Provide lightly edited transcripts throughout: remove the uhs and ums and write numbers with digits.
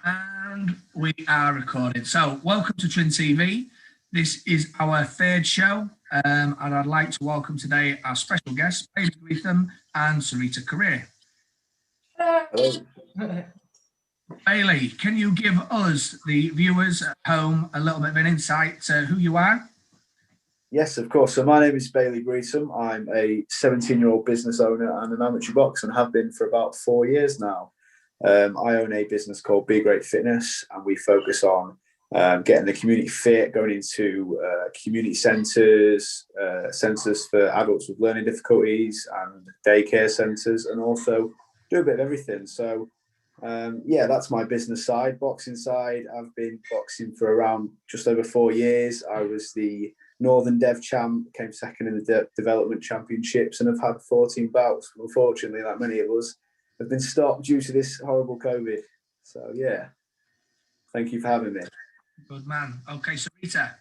And we are recording. So, welcome to Trin TV. This is our third show, and I'd like to welcome today our special guests, Bailey Greetham and Sarita Karir. Hello. Bailey, can you give us, the viewers at home, a little bit of an insight to who you are? Yes, of course. So my name is Bailey Greetham. I'm a 17-year-old business owner and an amateur boxer, and have been for about 4 years now. I own a business called Be Great Fitness, and we focus on getting the community fit, going into community centres, centres for adults with learning difficulties, and daycare centres, and also do a bit of everything. So, yeah, that's my business side. Boxing side, I've been boxing for around just over 4 years. I was the Northern Dev champ, came second in the development championships, and have had 14 bouts. Unfortunately, like many of us, have been stopped due to this horrible COVID. So, yeah, thank you for having me. Good man. Okay, Sarita.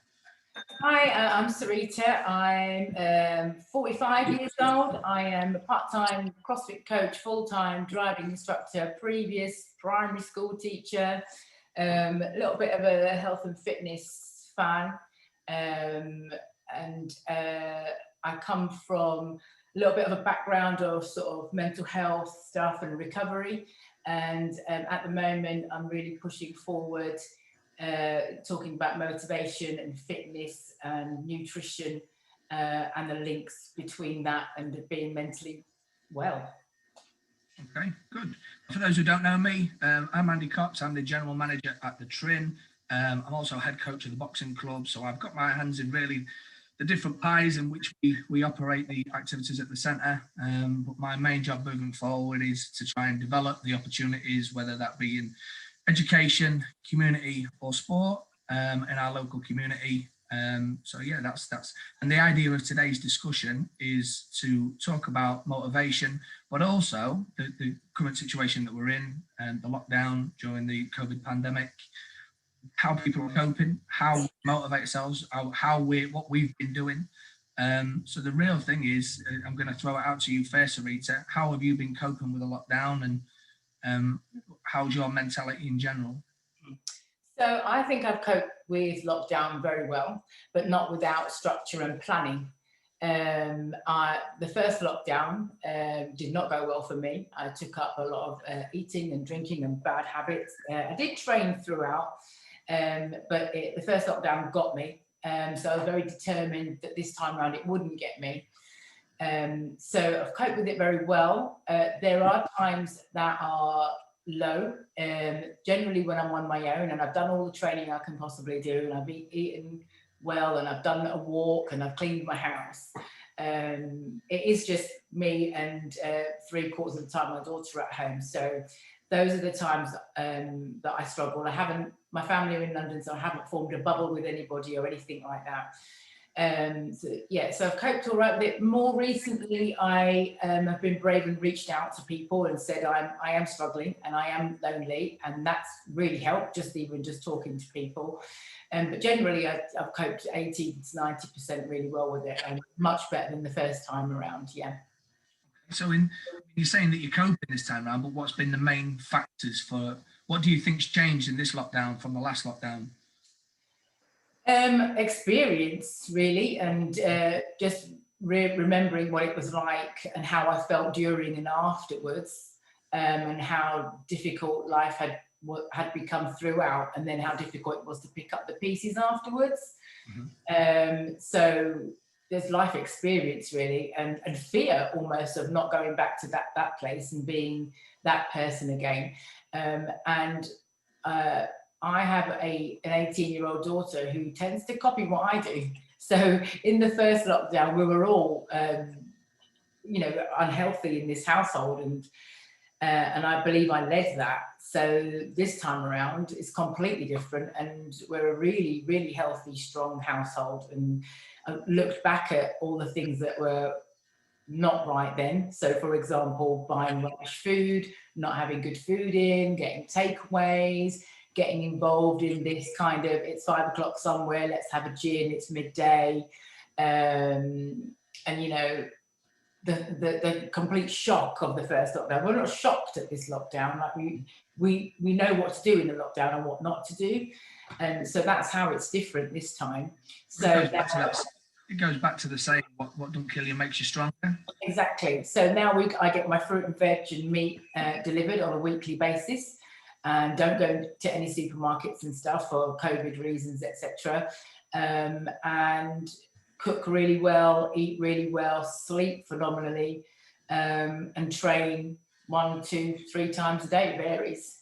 Hi, I'm Sarita. I'm 45 years old. I am a part-time CrossFit coach, full-time driving instructor, previous primary school teacher, a little bit of a health and fitness fan. I come from a little bit of a background of sort of mental health stuff and recovery. And at the moment, I'm really pushing forward, talking about motivation and fitness and nutrition, and the links between that and being mentally well. Okay, good. For those who don't know me, I'm Andy Cox. I'm the general manager at the Trin. I'm also head coach of the boxing club, so I've got my hands in really the different pies in which we operate the activities at the centre. But my main job moving forward is to try and develop the opportunities, whether that be in education, community, or sport, in our local community. So yeah, that's and the idea of today's discussion is to talk about motivation, but also the current situation that we're in and the lockdown during the COVID pandemic, how people are coping, how we motivate ourselves, what we've been doing. So the real thing is, I'm going to throw it out to you first, Sarita. How have you been coping with the lockdown, and how's your mentality in general? So I think I've coped with lockdown very well, but not without structure and planning. The first lockdown did not go well for me. I took up a lot of eating and drinking and bad habits. I did train throughout, but the first lockdown got me. So I was very determined that this time around it wouldn't get me. So I've coped with it very well. There are times that are low, generally when I'm on my own and I've done all the training I can possibly do, and I've eaten well, and I've done a walk, and I've cleaned my house. It is just me and 3/4 of the time my daughter at home. So those are the times that I struggle. My family are in London, so I haven't formed a bubble with anybody or anything like that. So I've coped all right with it. More recently, I have been brave and reached out to people and said I am struggling and I am lonely, and that's really helped, just talking to people. But generally, I've coped 80 to 90% really well with it, and much better than the first time around. Yeah. So you're saying that you're coping this time around, but what's been the main factors for, what do you think's changed in this lockdown from the last lockdown? Experience, really, and just remembering what it was like and how I felt during and afterwards, and how difficult life had become throughout, and then how difficult it was to pick up the pieces afterwards. Mm-hmm. So there's life experience, really, and fear almost of not going back to that place and being that person again. I have an 18-year-old daughter who tends to copy what I do. So in the first lockdown, we were all, unhealthy in this household, and I believe I led that. So this time around, it's completely different, and we're a really, really healthy, strong household. And I looked back at all the things that were not right then. So, for example, buying rubbish food, not having good food in, getting takeaways, getting involved in this kind of, it's 5 o'clock somewhere, let's have a gin, it's midday. And, the complete shock of the first lockdown. We're not shocked at this lockdown. Like we know what to do in the lockdown and what not to do, and so that's how it's different this time. So it goes back to the saying, what don't kill you makes you stronger. Exactly. So now I get my fruit and veg and meat delivered on a weekly basis, and don't go to any supermarkets and stuff for COVID reasons, etc. And cook really well, eat really well, sleep phenomenally, and train 1, 2, 3 times a day. It varies.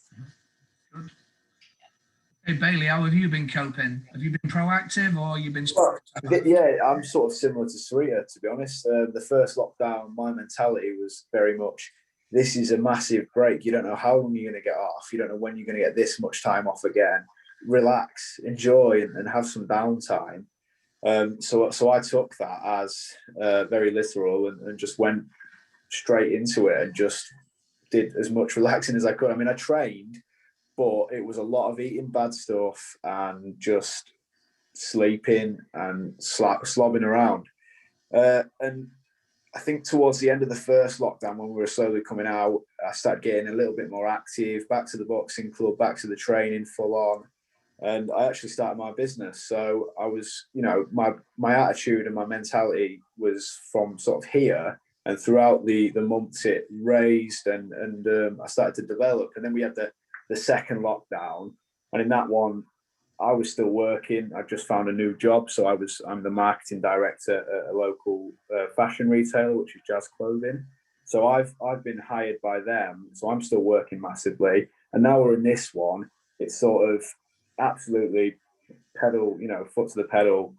Good. Hey Bailey, how have you been coping? Have you been proactive, or you been? Well, yeah, I'm sort of similar to Sarita, to be honest. The first lockdown, my mentality was very much, this is a massive break. You don't know how long you're going to get off. You don't know when you're going to get this much time off again. Relax, enjoy, and have some downtime. So I took that as very literal and just went straight into it and just did as much relaxing as I could. I mean, I trained, but it was a lot of eating bad stuff and just sleeping and slobbing around. And I think towards the end of the first lockdown, when we were slowly coming out, I started getting a little bit more active, back to the boxing club, back to the training full on. And I actually started my business. So I was, my attitude and my mentality was from sort of here. And throughout the months, it raised and I started to develop. And then we had the second lockdown. And in that one, I was still working. I just found a new job. So I'm the marketing director at a local fashion retailer, which is Jazz Clothing. So I've been hired by them. So I'm still working massively. And now we're in this one. It's sort of absolutely pedal, foot to the pedal,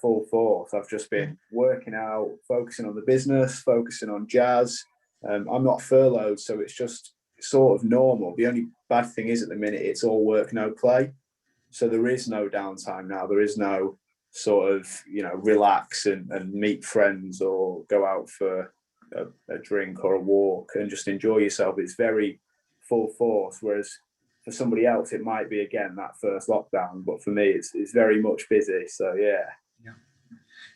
full force. I've just been working out, focusing on the business, focusing on Jazz. I'm not furloughed, so it's just sort of normal. The only bad thing is at the minute, it's all work, no play. So there is no downtime now. There is no sort of, relax and meet friends or go out for a drink or a walk and just enjoy yourself. It's very full force. Whereas for somebody else, it might be, again, that first lockdown. But for me, it's very much busy. So, yeah.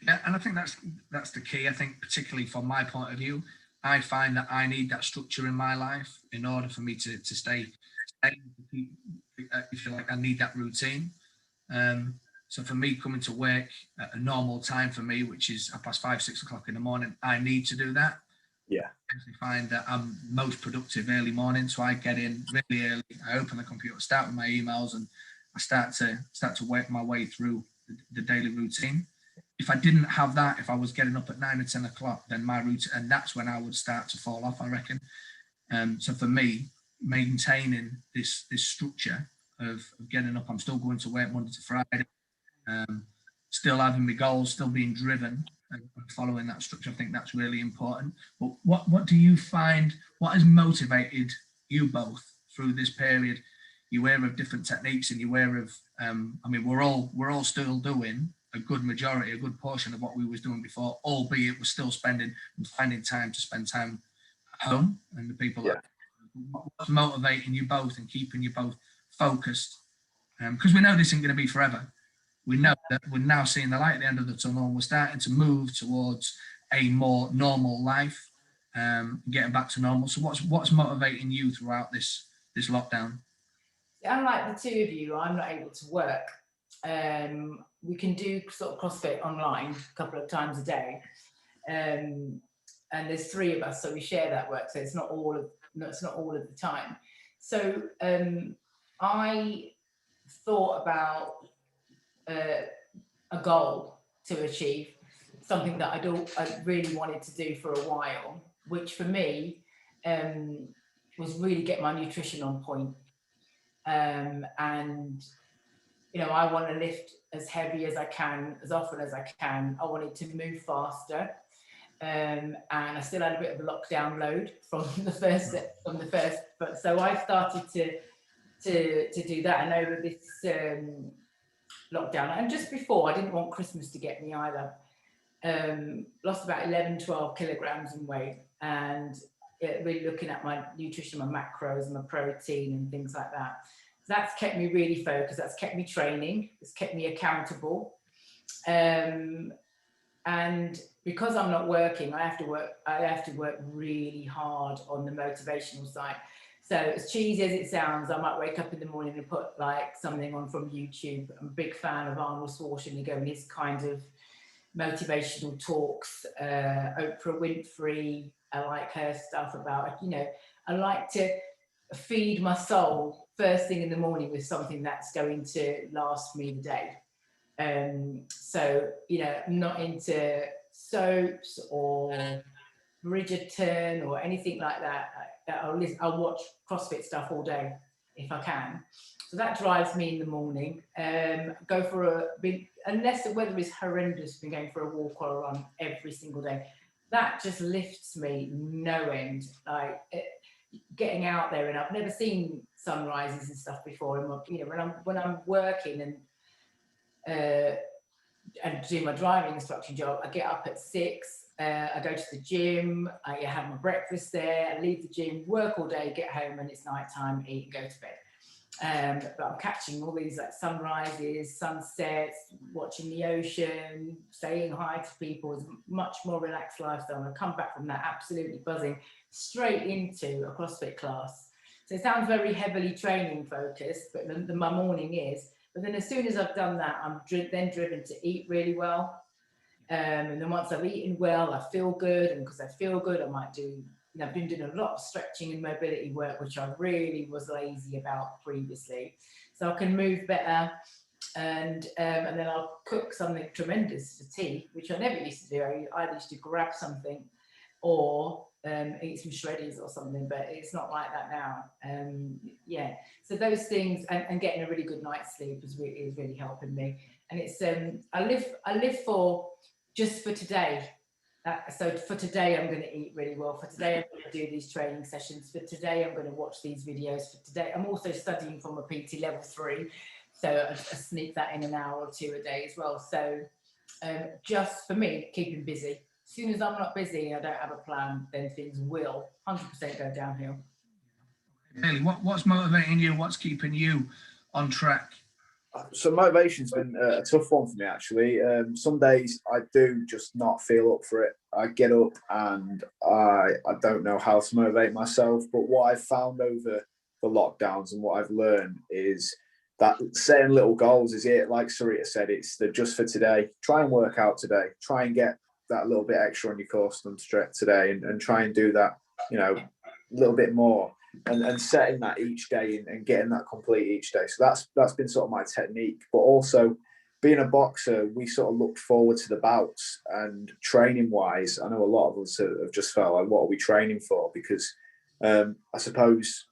Yeah, and I think that's the key. I think particularly from my point of view, I find that I need that structure in my life in order for me to stay, if you like, I need that routine. So for me, coming to work at a normal time for me, which is 5:30, 6 o'clock in the morning, I need to do that. Yeah. I find that I'm most productive early morning, so I get in really early. I open the computer, start with my emails, and I start to work my way through the daily routine. If I didn't have that, if I was getting up at 9 or 10 o'clock, then my routine, and that's when I would start to fall off, I reckon. So for me, maintaining this structure of getting up, I'm still going to work Monday to Friday, still having my goals, still being driven and following that structure. I think that's really important. But what do you find, what has motivated you both through this period? You're aware of different techniques and you're aware of, we're all still doing a good portion of what we was doing before, albeit we're still spending and finding time to spend time at home and the people that what's motivating you both and keeping you both focused, because we know this isn't going to be forever. We know that we're now seeing the light at the end of the tunnel and we're starting to move towards a more normal life, getting back to normal. So what's motivating you throughout this lockdown? Unlike the two of you, I'm not able to work. We can do sort of CrossFit online a couple of times a day, and there's 3 of us, so we share that work. So it's not all of the time. So I thought about a goal to achieve, something that I really wanted to do for a while, which for me was really get my nutrition on point. And I want to lift as heavy as I can, as often as I can. I wanted to move faster, and I still had a bit of a lockdown load from the first. But so I started to do that, and over this lockdown, and just before, I didn't want Christmas to get me either. Lost about 11, 12 kilograms in weight, and really looking at my nutrition, my macros, and my protein, and things like that. That's kept me really focused. That's kept me training. It's kept me accountable. And And because I'm not working, I have to work really hard on the motivational side. So as cheesy as it sounds, I might wake up in the morning and put like something on from YouTube. I'm a big fan of Arnold Schwarzenegger and his kind of motivational talks, Oprah Winfrey. I like her stuff about, you know, I like to feed my soul first thing in the morning with something that's going to last me the day. So, you know, I'm not into soaps or Bridgerton or anything like that. I'll watch CrossFit stuff all day if I can. So that drives me in the morning. Go for unless the weather is horrendous, been going for a walk or a run every single day. That just lifts me no end. Like getting out there, and I've never seen sunrises and stuff before. And you know, when I'm working and do my driving instruction job, I get up at 6. I go to the gym. I have my breakfast there. I leave the gym, work all day, get home, and it's night time. Eat and go to bed. But I'm catching all these like sunrises, sunsets, watching the ocean, saying hi to people. It's a much more relaxed lifestyle. And I come back from that absolutely buzzing straight into a CrossFit class. So it sounds very heavily training focused, but my morning is. But then as soon as I've done that, I'm then driven to eat really well. And then once I've eaten well, I feel good. And because I feel good, I might do, you know, I've been doing a lot of stretching and mobility work, which I really was lazy about previously. So I can move better. And then I'll cook something tremendous for tea, which I never used to do. I either used to grab something or eat some shreddies or something, but it's not like that now. Yeah, so those things and getting a really good night's sleep is really helping me. And it's I live for just for today. So for today, I'm going to eat really well. For today, I'm going to do these training sessions. For today, I'm going to watch these videos. For today, I'm also studying from a PT level 3, so I sneak that in an hour or 2 a day as well. So just for me, keeping busy. As soon as I'm not busy, I don't have a plan, then things will 100% go downhill. Bailey, what's motivating you? What's keeping you on track? So motivation's been a tough one for me, actually. Some days I do just not feel up for it. I get up and I don't know how to motivate myself. But what I've found over the lockdowns and what I've learned is that setting little goals is it. Like Sarita said, it's the just for today. Try and work out today. Try and get that little bit extra on your course and stretch today, and try and do that, you know, a little bit more. And setting that each day and getting that complete each day. So that's been sort of my technique. But also being a boxer, we sort of look forward to the bouts, and training wise, I know a lot of us have just felt like, what are we training for? Because I suppose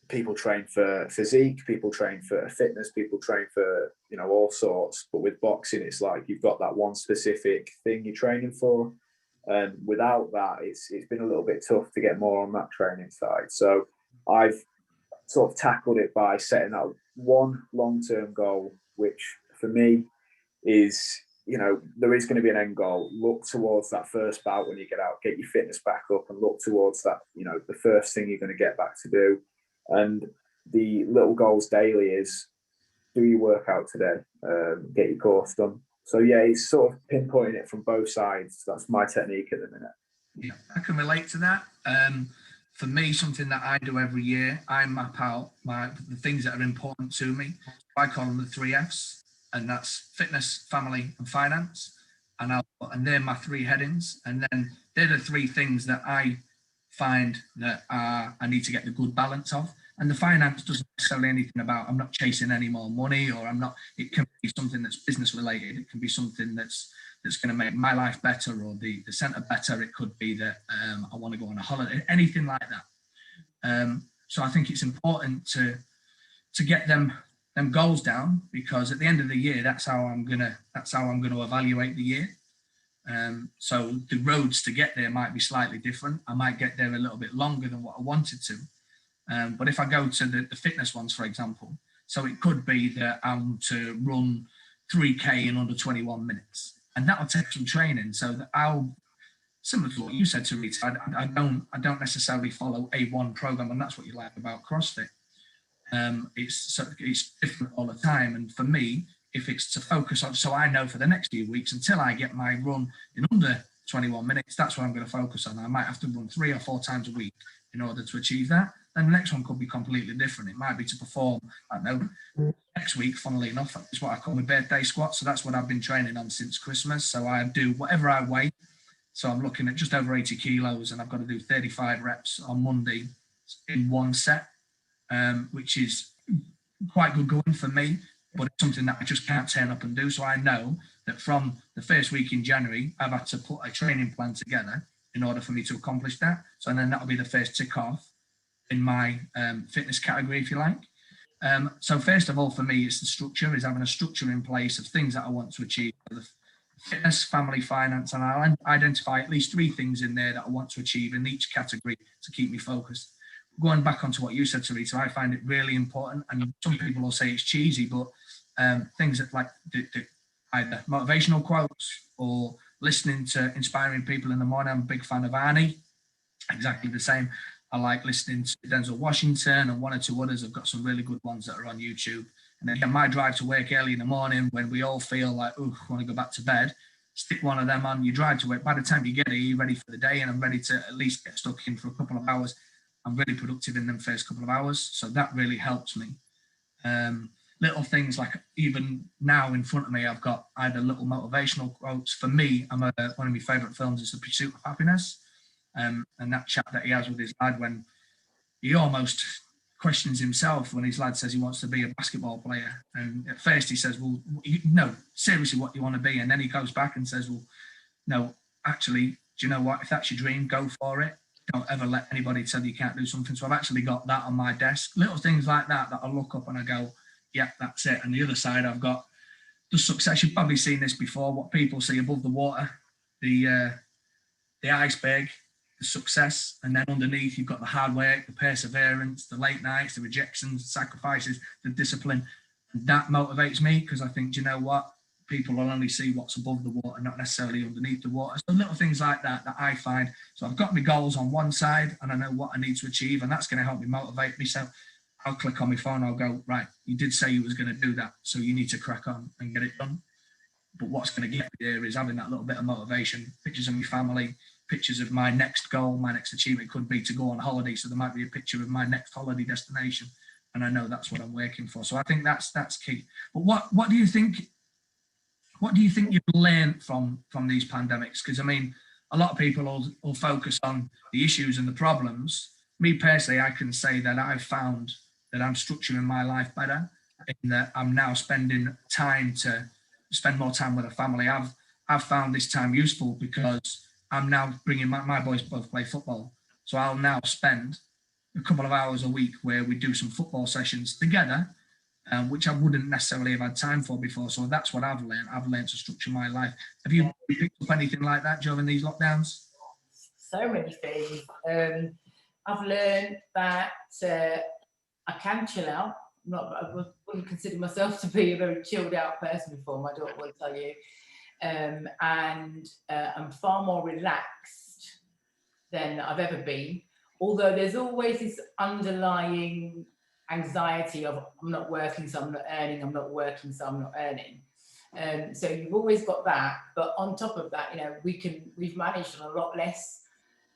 people train for physique, people train for fitness, people train for, you know, all sorts. But with boxing, it's like you've got that one specific thing you're training for. And without that, it's been a little bit tough to get more on that training side. So I've sort of tackled it by setting out one long-term goal, which for me is, you know, there is going to be an end goal. Look towards that first bout when you get out, get your fitness back up, and look towards that, you know, the first thing you're going to get back to do. And the little goals daily is do your workout today, get your course done. So yeah, it's sort of pinpointing it from both sides. That's my technique at the minute. Yeah, I can relate to that. For me, something that I do every year, I map out the things that are important to me. I call them the 3 Fs, and that's fitness, family, and finance. And they're my 3 headings. And then they're the 3 things that I find that I need to get the good balance of. And the finance doesn't necessarily anything about, I'm not chasing any more money, or I'm not, it can be something that's business related. It can be something that's going to make my life better, or the centre better. It could be that I want to go on a holiday, anything like that. So I think it's important to get them goals down, because at the end of the year, that's how I'm gonna evaluate the year. So the roads to get there might be slightly different. I might get there a little bit longer than what I wanted to. But if I go to the fitness ones, for example, so it could be that I'm to run 3K in under 21 minutes, and that'll take some training. So that I'll, similar to what you said, Sarita, I don't necessarily follow a one program, and that's what you like about CrossFit. It's different all the time, and for me, if it's to focus on, so I know for the next few weeks until I get my run in under 21 minutes, that's what I'm going to focus on. I might have to run 3 or 4 times a week in order to achieve that. Then the next one could be completely different. It might be to perform, I don't know, next week, funnily enough, is what I call my birthday squat. So that's what I've been training on since Christmas. So I do whatever I weigh. So I'm looking at just over 80 kilos, and I've got to do 35 reps on Monday in one set, which is quite good going for me, but it's something that I just can't turn up and do. So I know that from the first week in January, I've had to put a training plan together in order for me to accomplish that. So then that'll be the first tick off in my fitness category, if you like. So first of all, for me, it's the structure, is having a structure in place of things that I want to achieve. The fitness, family, finance, and I'll identify at least 3 things in there that I want to achieve in each category to keep me focused. Going back onto what you said, Sarita, I find it really important, and some people will say it's cheesy, but things that like either motivational quotes or listening to inspiring people in the morning. I'm a big fan of Arnie, exactly the same. I like listening to Denzel Washington and 1 or 2 others. I've got some really good ones that are on YouTube. And then my drive to work early in the morning when we all feel like, oh, I want to go back to bed, stick one of them on, you drive to work. By the time you get here, you're ready for the day, and I'm ready to at least get stuck in for a couple of hours. I'm really productive in them first couple of hours. So that really helps me. Little things like even now in front of me, I've got either little motivational quotes. For me, one of my favourite films is The Pursuit of Happiness. And that chat that he has with his lad when he almost questions himself when his lad says he wants to be a basketball player. And at first he says, well, no, seriously, what do you want to be? And then he goes back and says, well, no, actually, do you know what? If that's your dream, go for it. Don't ever let anybody tell you can't do something. So I've actually got that on my desk. Little things like that I look up and I go, yeah, that's it. And the other side, I've got the success. You've probably seen this before, what people see above the water, the iceberg, the success, and then underneath you've got the hard work, the perseverance, the late nights, the rejections, the sacrifices, the discipline. And that motivates me because I think, do you know what? People will only see what's above the water, not necessarily underneath the water. So little things like that I find. So I've got my goals on one side and I know what I need to achieve, and that's going to help me motivate me. So I'll click on my phone, I'll go, right, you did say you was going to do that, so you need to crack on and get it done. But what's going to get me there is having that little bit of motivation, pictures of my family, pictures of my next goal, my next achievement could be to go on holiday. So there might be a picture of my next holiday destination, and I know that's what I'm working for. So I think that's key. But what do you think? What do you think you've learned from these pandemics? Because I mean, a lot of people will focus on the issues and the problems. Me personally, I can say that I've found that I'm structuring my life better, in that I'm now spending time to spend more time with a family. I've found this time useful because I'm now bringing my boys both play football. So I'll now spend a couple of hours a week where we do some football sessions together, which I wouldn't necessarily have had time for before. So that's what I've learned. I've learned to structure my life. Have you picked up anything like that during these lockdowns? So many things. I've learned that I can chill out. I wouldn't consider myself to be a very chilled out person before, my daughter will tell you. And I'm far more relaxed than I've ever been. Although there's always this underlying anxiety of I'm not working, so I'm not earning, I'm not working, so I'm not earning. So you've always got that. But on top of that, we've managed on a lot less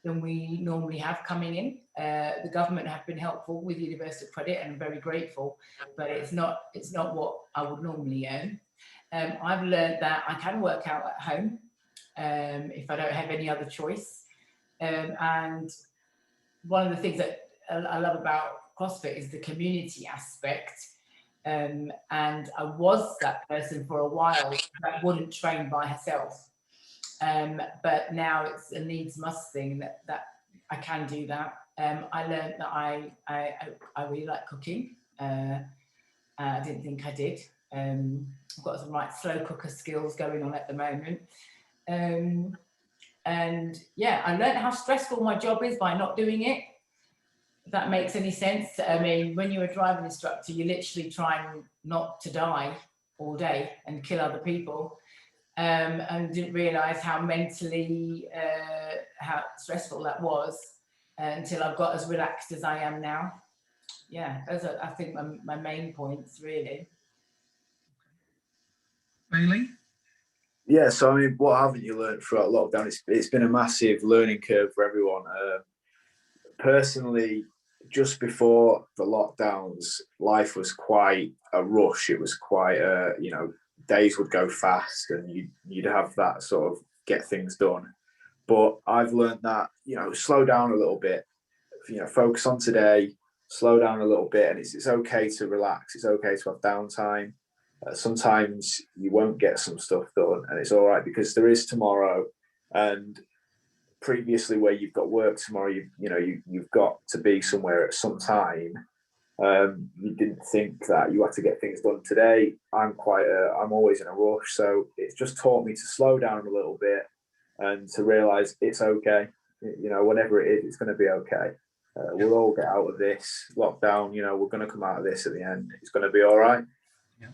than we normally have coming in. The government have been helpful with universal credit, and I'm very grateful, but it's not what I would normally earn. I've learned that I can work out at home if I don't have any other choice. And one of the things that I love about CrossFit is the community aspect. And I was that person for a while that wouldn't train by herself. But now it's a needs must thing that I can do that. I learned that I really like cooking. I didn't think I did. I've got some slow cooker skills going on at the moment. And yeah, I learned how stressful my job is by not doing it. If that makes any sense. I mean, when you're a driving instructor, you're literally trying not to die all day and kill other people. And didn't realise how mentally how stressful that was until I've got as relaxed as I am now. Yeah, those are, I think, my main points, really. Bailey? Yeah, so I mean, what haven't you learned throughout lockdown? It's been a massive learning curve for everyone. Personally, just before the lockdowns, life was quite a rush. It was quite days would go fast, and you'd have that sort of get things done. But I've learned that slow down a little bit. Focus on today, slow down a little bit, and it's okay to relax. It's okay to have downtime. Sometimes you won't get some stuff done, and it's all right because there is tomorrow. And previously, where you've got work tomorrow, you've got to be somewhere at some time. You didn't think that you had to get things done today. I'm always in a rush, so it's just taught me to slow down a little bit and to realize it's okay. Whenever it is, it's going to be okay. We'll all get out of this lockdown. We're going to come out of this at the end. It's going to be all right. Yeah,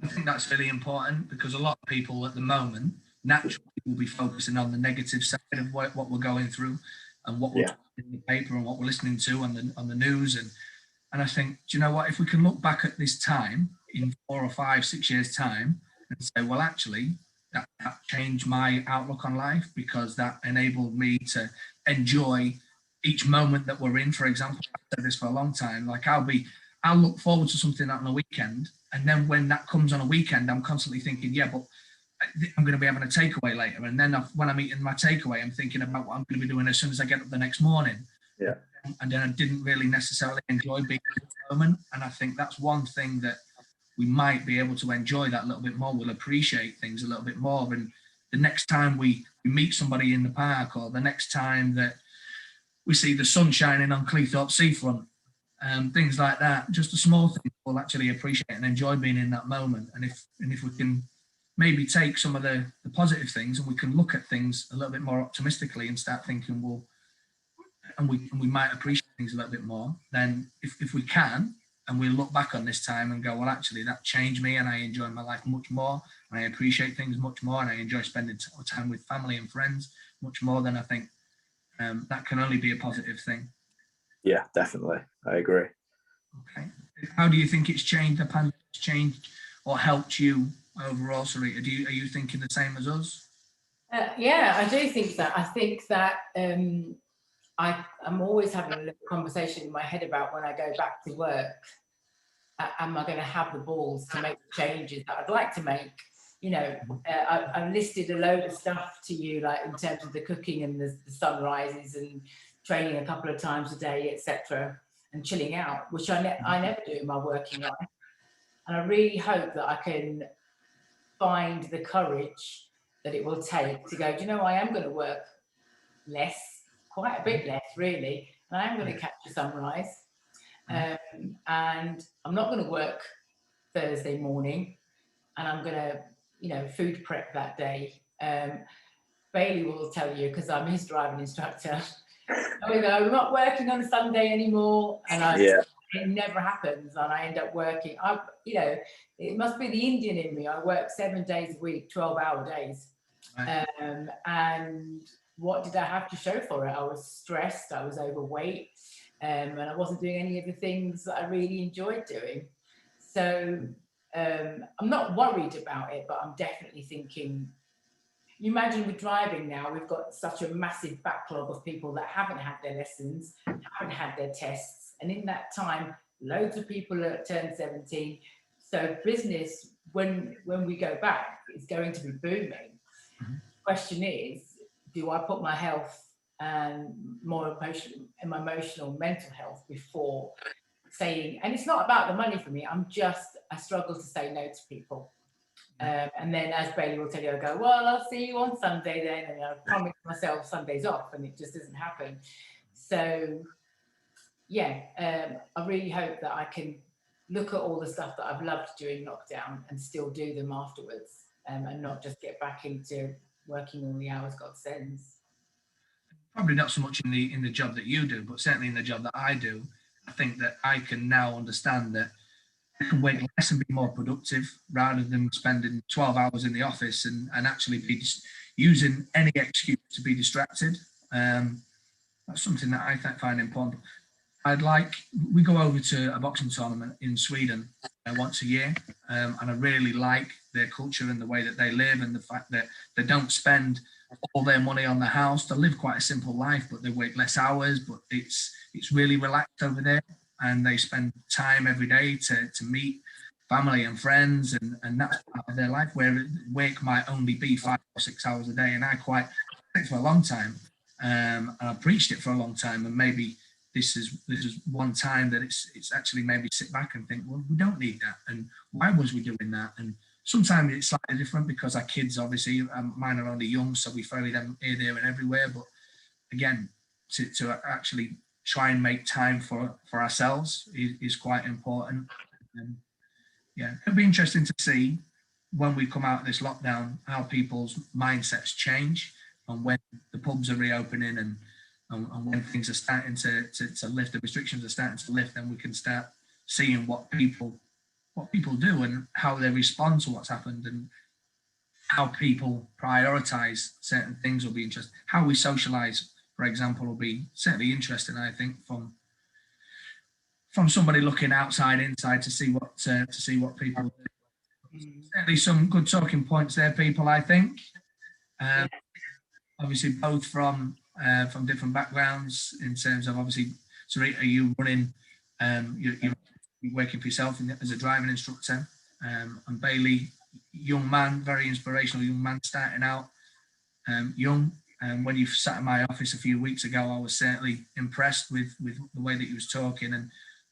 I think that's really important because a lot of people at the moment naturally will be focusing on the negative side of what we're going through and what we're in the paper and what we're listening to on the news. And I think, do you know what? If we can look back at this time in 4 or 5, 6 years' time and say, well, actually, that changed my outlook on life because that enabled me to enjoy each moment that we're in. For example, I've said this for a long time. Like I'll look forward to something on a weekend, and then when that comes on a weekend, I'm constantly thinking, yeah, but I'm going to be having a takeaway later. And then when I'm eating my takeaway, I'm thinking about what I'm going to be doing as soon as I get up the next morning. Yeah. And then I didn't really necessarily enjoy being in the moment. And I think that's one thing that we might be able to enjoy that a little bit more. We'll appreciate things a little bit more. And the next time we meet somebody in the park, or the next time that we see the sun shining on Cleethorpes seafront, things like that, just the small things we'll actually appreciate and enjoy being in that moment. And if we can maybe take some of the positive things and we can look at things a little bit more optimistically and start thinking, well, and we might appreciate things a little bit more, then if we can, and we look back on this time and go, well, actually, that changed me and I enjoy my life much more and I appreciate things much more and I enjoy spending time with family and friends much more, then I think that can only be a positive thing. Yeah, definitely. I agree. Okay. How do you think it's changed, the pandemic's changed or helped you overall, Sarita? Are you thinking the same as us? Yeah, I do think that. I think that I'm always having a little conversation in my head about when I go back to work, am I going to have the balls to make the changes that I'd like to make? I've listed a load of stuff to you, like in terms of the cooking and the sunrises and training a couple of times a day, etc., and chilling out, which I never do in my working life. And I really hope that I can find the courage that it will take to go, do you know, I am going to work less, quite a bit less really, and I am going to catch the sunrise. And I'm not going to work Thursday morning, and I'm going to, food prep that day. Bailey will tell you, because I'm his driving instructor, we're not working on a Sunday anymore, and it never happens, and I end up working. It must be the Indian in me. I work 7 days a week, 12-hour days. Right. And what did I have to show for it? I was stressed, I was overweight, and I wasn't doing any of the things that I really enjoyed doing. So I'm not worried about it, but I'm definitely thinking, you imagine with driving now, we've got such a massive backlog of people that haven't had their lessons, haven't had their tests. And in that time, loads of people are turned 17. So business, when we go back, is going to be booming. Mm-hmm. Question is, do I put my health and my emotional, mental health before saying, and it's not about the money for me, I struggle to say no to people. And then, as Bailey will tell you, I go, well, I'll see you on Sunday then. And I promise myself Sundays off, and it just doesn't happen. So, I really hope that I can look at all the stuff that I've loved during lockdown and still do them afterwards, and not just get back into working all the hours God sends. Probably not so much in the job that you do, but certainly in the job that I do. I think that I can now understand that I can work less and be more productive rather than spending 12 hours in the office and actually be using any excuse to be distracted. That's something that I find important. we go over to a boxing tournament in Sweden once a year, and I really like their culture and the way that they live, and the fact that they don't spend all their money on the house. They live quite a simple life, but they work less hours, but it's really relaxed over there, and they spend time every day to meet family and friends, and that's part of their life, where work might only be 5 or 6 hours a day. And I quite it for a long time, and I preached it for a long time, and maybe this is one time that it's actually maybe sit back and think, well, we don't need that, and why was we doing that? And sometimes it's slightly different because our kids, obviously, mine are only young, so we ferry them here, there, and everywhere. But again, to actually try and make time for ourselves is quite important. And yeah, it'll be interesting to see when we come out of this lockdown how people's mindsets change, and when the pubs are reopening, and when things are starting to lift, the restrictions are starting to lift, then we can start seeing what people do and how they respond to what's happened, and how people prioritize certain things will be interesting. How we socialize, for example, will be certainly interesting, I think, from somebody looking outside inside to see what people do. Certainly some good talking points there, people, I think. Obviously both from different backgrounds, in terms of, obviously, Sarita, you running, you're working for yourself as a driving instructor, and Bailey, young man, very inspirational young man, starting out young. And when you sat in my office a few weeks ago, I was certainly impressed with the way that you was talking, and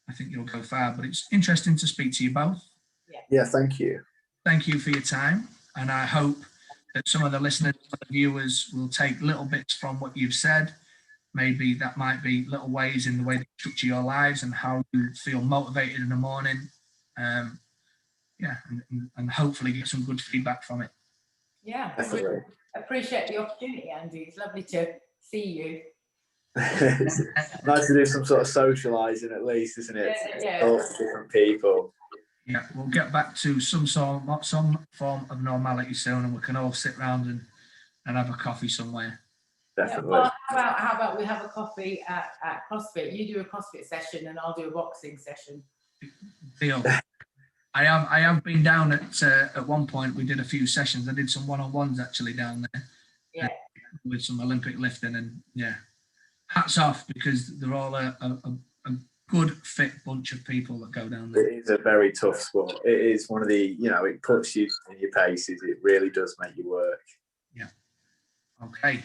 I think you'll go far. But it's interesting to speak to you both. Yeah, thank you. Thank you for your time, and I hope that some of the listeners, the viewers, will take little bits from what you've said. Maybe that might be little ways in the way that you structure your lives and how you feel motivated in the morning. Yeah, and hopefully get some good feedback from it. Yeah, Definitely. appreciate the opportunity, Andy. It's lovely to see you. It's nice to do some sort of socialising, at least, isn't it? Yeah. Talk to different people. Yeah, we'll get back to some form of normality soon, and we can all sit round and have a coffee somewhere. Definitely. Yeah, well, how about we have a coffee at CrossFit? You do a CrossFit session and I'll do a boxing session. Deal. I have been down at one point. We did a few sessions. I did some one-on-ones actually down there. Yeah. With some Olympic lifting, and yeah, hats off, because they're all a good fit bunch of people that go down there. It is a very tough sport. It is one of the, it puts you in your paces. It really does make you work. Yeah. Okay.